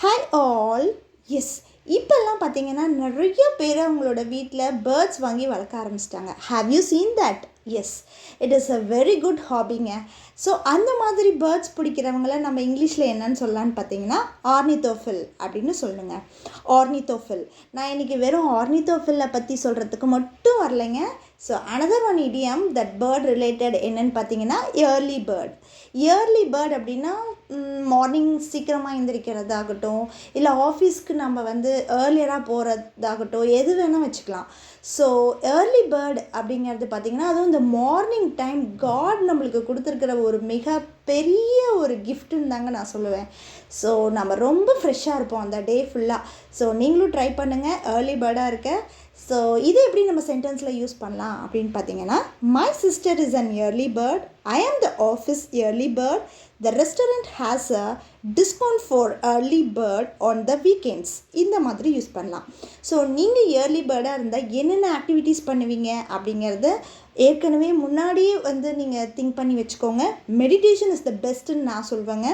Hi all. S, இப்போல்லாம் பார்த்தீங்கன்னா நிறைய பேர் அவங்களோட வீட்டில் பேர்ட்ஸ் வாங்கி வளர்க்க ஆரம்பிச்சிட்டாங்க. Have you seen that? Yes, it is a very good ஹாபிங்க. ஸோ அந்த மாதிரி பேர்ட்ஸ் பிடிக்கிறவங்கள நம்ம இங்கிலீஷில் என்னன்னு சொல்லலான்னு பார்த்தீங்கன்னா ஆர்னித்தோஃபில் அப்படின்னு சொல்லுங்க. ஆர்னித்தோஃபில். நான் இன்றைக்கி வெறும் ஆர்னித்தோஃபில்லை பற்றி சொல்கிறதுக்கு மட்டும் வரலைங்க. So another one idiom that bird related என்னன்னு பார்த்தீங்கன்னா இயர்லி பேர்ட். இயர்லி பேர்ட் அப்படின்னா மார்னிங் சீக்கிரமாக எழுந்திரிக்கிறதாகட்டும், இல்லை ஆஃபீஸ்க்கு நம்ம ஏர்லியராக போகிறதாகட்டும், எது வேணால் வச்சுக்கலாம். ஸோ ஏர்லி பேர்ட் அப்படிங்கிறது பார்த்திங்கன்னா அதுவும் இந்த மார்னிங் டைம் காட் நம்மளுக்கு கொடுத்துருக்கிற ஒரு மிக பெரிய ஒரு கிஃப்ட்டுன்னு தாங்க நான் சொல்லுவேன். ஸோ நம்ம ரொம்ப ஃப்ரெஷ்ஷாக இருப்போம் அந்த டே ஃபுல்லாக. ஸோ நீங்களும் ட்ரை பண்ணுங்கள் ஏர்லி பேர்டாக இருக்க. ஸோ இது எப்படி நம்ம சென்டென்ஸில் யூஸ் பண்ணலாம் அப்படின்னு பார்த்தீங்கன்னா, my sister is an early bird, I am the office early bird, the restaurant has a discount for early bird on the weekends. இந்த மாதிரி யூஸ் பண்ணலாம். ஸோ நீங்கள் இயர்லி பேர்டாக இருந்தால் என்னென்ன ஆக்டிவிட்டீஸ் பண்ணுவீங்க அப்படிங்கிறத ஏற்கனவே முன்னாடியே நீங்கள் திங்க் பண்ணி வச்சுக்கோங்க. மெடிடேஷன் இஸ் த பெஸ்ட்டுன்னு நான் சொல்வேங்க.